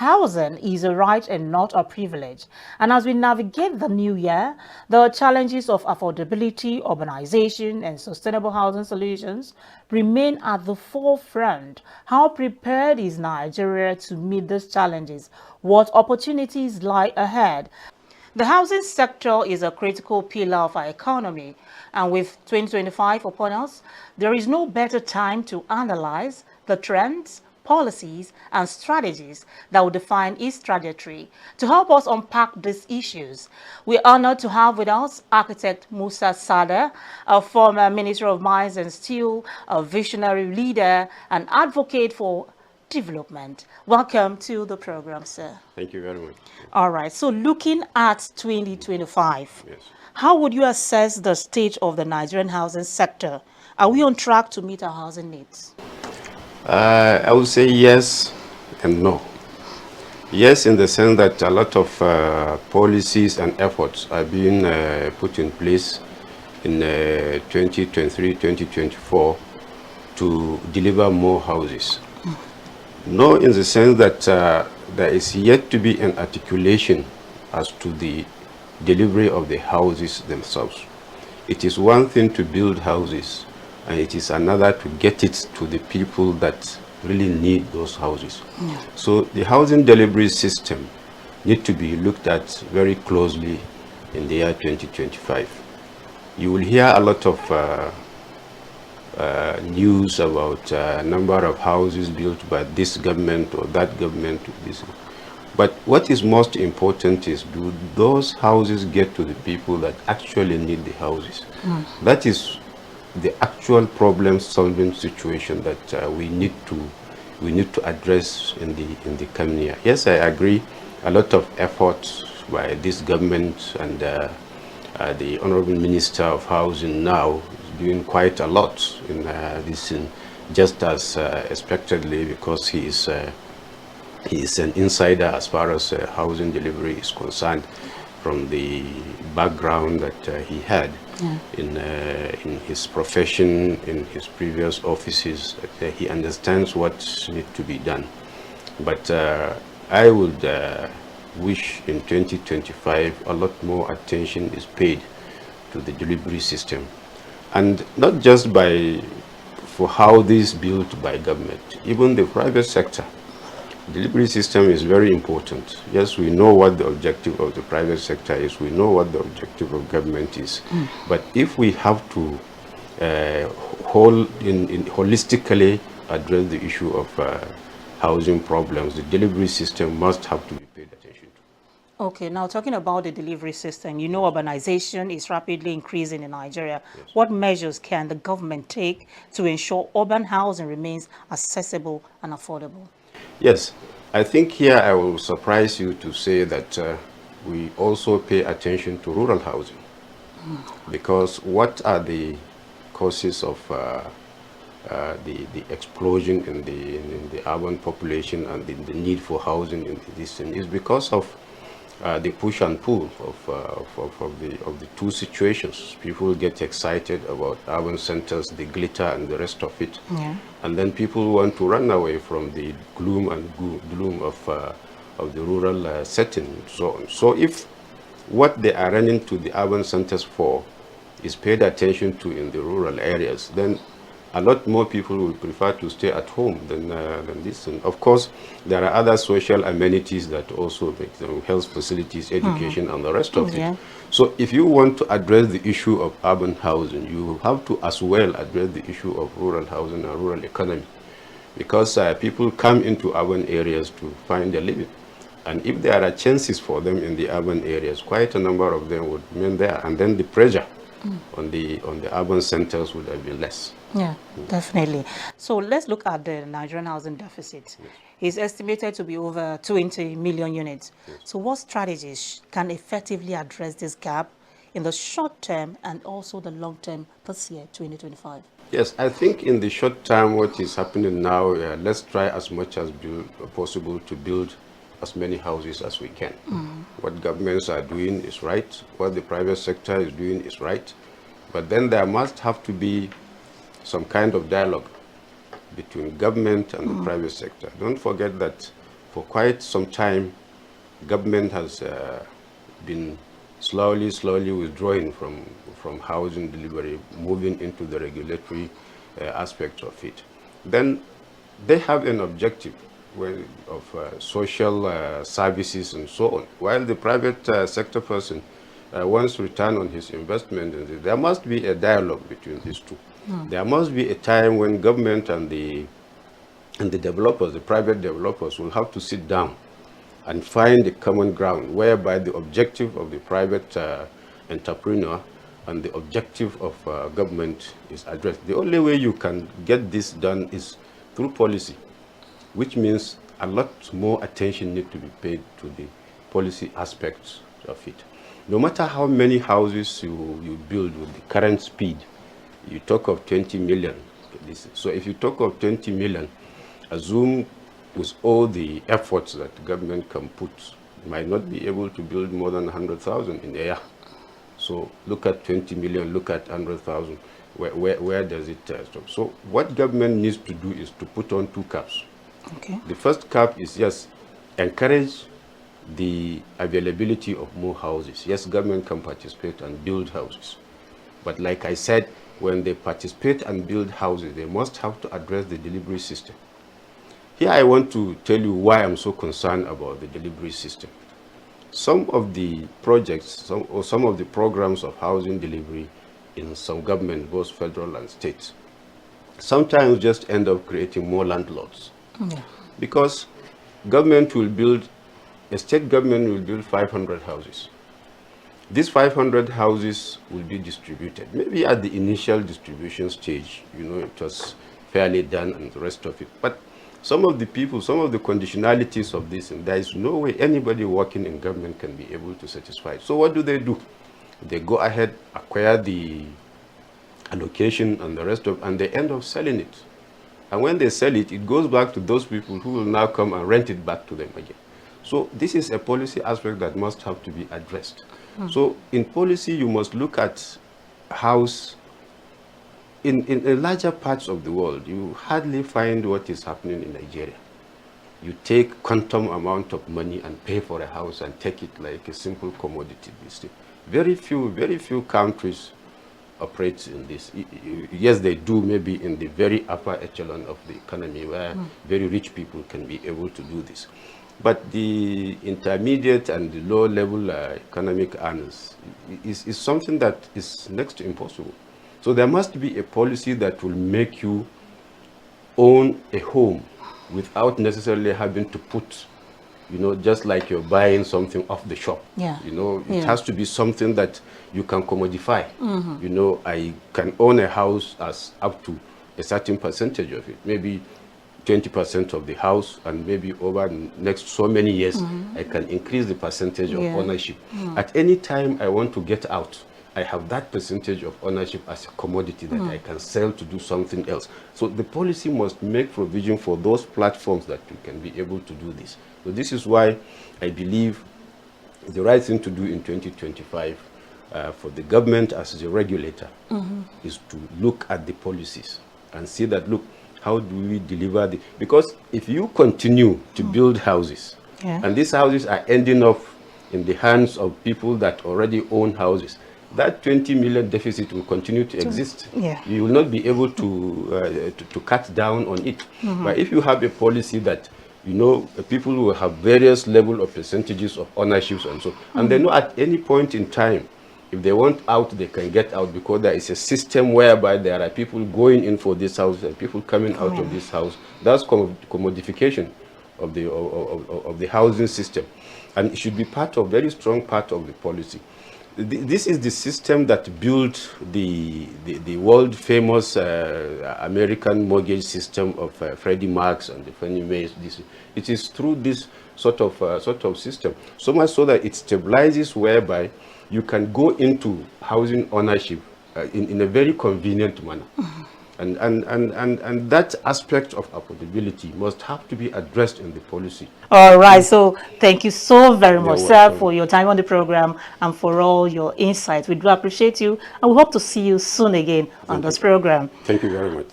Housing is a right and not a privilege. And as we navigate the new year, the challenges of affordability, urbanization, and sustainable housing solutions remain at the forefront. How prepared is Nigeria to meet these challenges? What opportunities lie ahead? The housing sector is a critical pillar of our economy, and with 2025 upon us, there is no better time to analyze the trends, policies, and strategies that will define its trajectory. To help us unpack these issues, we're honored to have with us architect Musa Sada, a former Minister of Mines and Steel, a visionary leader, and advocate for development. Welcome to the program, sir. Thank you very much. All right, so looking at 2025, Yes. how would you assess the state of the Nigerian housing sector? Are we on track to meet our housing needs? I would say yes and no. Yes, in the sense that a lot of policies and efforts are being put in place in 2023, 2024 to deliver more houses. No, in the sense that there is yet to be an articulation as to the delivery of the houses themselves. It is one thing to build houses, and it is another to get it to the people that really need those houses. Yeah. So the housing delivery system need to be looked at very closely in the year 2025. You will hear a lot of news about number of houses built by this government or that government. But what is most important is, do those houses get to the people that actually need the houses? That is the actual problem-solving situation that we need to address in the coming year. Yes, I agree. A lot of efforts by this government and the Honorable Minister of Housing now doing quite a lot in this, just as expectedly, because he is an insider as far as housing delivery is concerned, from the background that he had in his profession, in his previous offices. He understands what needs to be done. But I would wish in 2025 a lot more attention is paid to the delivery system. And not just for how this is built by government, even the private sector. Delivery system is very important. Yes, we know what the objective of the private sector is. We know what the objective of government is. But if we have to holistically address the issue of housing problems, the delivery system must have to be paid attention to. Okay, now talking about the delivery system, you know urbanization is rapidly increasing in Nigeria. Yes. What measures can the government take to ensure urban housing remains accessible and affordable? Yes, I think here I will surprise you to say that we also pay attention to rural housing. Because what are the causes of the explosion in the urban population and the need for housing in this thing is because of the push and pull of the two situations. People get excited about urban centers, the glitter and the rest of it, and then people want to run away from the gloom and gloom of the rural setting and so on. So if what they are running to the urban centers for is paid attention to in the rural areas, then a lot more people will prefer to stay at home than this. And of course, there are other social amenities that also make them, health facilities, education, and the rest of it. So if you want to address the issue of urban housing, you have to as well address the issue of rural housing and rural economy, because people come into urban areas to find a living. And if there are chances for them in the urban areas, quite a number of them would remain there, and then the pressure on the urban centers would have been less. Yeah, definitely. So let's look at the Nigerian housing deficit. It's estimated to be over 20 million units. So what strategies can effectively address this gap in the short term and also the long term this year, 2025? Yes, I think in the short term, what is happening now, let's try as much as possible to build as many houses as we can. What governments are doing is right. What the private sector is doing is right. But then there must have to be some kind of dialogue between government and the private sector. Don't forget that for quite some time, government has been slowly withdrawing from housing delivery, moving into the regulatory aspect of it. Then they have an objective of social services and so on, while the private sector person wants return on his investment. And there must be a dialogue between these two. There must be a time when government and the developers, the private developers, will have to sit down and find a common ground whereby the objective of the private entrepreneur and the objective of government is addressed. The only way you can get this done is through policy, which means a lot more attention needs to be paid to the policy aspects of it. No matter how many houses you build with the current speed, you talk of 20 million. So if you talk of 20 million, assume with all the efforts that the government can put, might not be able to build more than 100,000 in a year. So look at 20 million, look at 100,000. Where does it stop? So what government needs to do is to put on two caps. Okay. The first cap is, yes, encourage the availability of more houses. Yes, government can participate and build houses. But like I said, when they participate and build houses, they must have to address the delivery system. Here I want to tell you why I'm so concerned about the delivery system. Some of the projects, some of the programs of housing delivery in some government, both federal and state, sometimes just end up creating more landlords. Yeah. Because government will build, a state government will build 500 houses. These 500 houses will be distributed. Maybe at the initial distribution stage, it was fairly done and the rest of it. But some of the people, some of the conditionalities of this, and there is no way anybody working in government can be able to satisfy it. So what do? They go ahead, acquire the allocation and the rest of, and they end up selling it. And when they sell it, it goes back to those people who will now come and rent it back to them again. So this is a policy aspect that must have to be addressed. So in policy, you must look at house. In larger parts of the world, you hardly find what is happening in Nigeria. You take quantum amount of money and pay for a house and take it like a simple commodity. Very few countries operate in this. Yes, they do, maybe in the very upper echelon of the economy where very rich people can be able to do this. But the intermediate and the low level economic earners is something that is next to impossible. So there must be a policy that will make you own a home without necessarily having to put, just like you're buying something off the shop. Yeah. It has to be something that you can commodify. I can own a house as up to a certain percentage of it, maybe 20% of the house, and maybe over the next so many years, I can increase the percentage of ownership. At any time I want to get out, I have that percentage of ownership as a commodity that I can sell to do something else. So the policy must make provision for those platforms that you can be able to do this. So this is why I believe the right thing to do in 2025 for the government as the regulator is to look at the policies and see that, look, how do we deliver because if you continue to build houses, and these houses are ending up in the hands of people that already own houses, that 20 million deficit will continue to exist. You will not be able to cut down on it. But if you have a policy that, people will have various level of percentages of ownerships and so, and they know at any point in time, if they want out, they can get out, because there is a system whereby there are people going in for this house and people coming out of this house. That's commodification of the housing system, and it should be very strong part of the policy. This is the system that built the world famous American mortgage system of Freddie Mac and the Fannie Mae. It is through this sort of system, so much so that it stabilizes, whereby you can go into housing ownership in a very convenient manner. And that aspect of affordability must have to be addressed in the policy. All right, so thank you so very much, sir, for your time on the program and for all your insights. We do appreciate you, and we hope to see you soon again on this program. Thank you very much.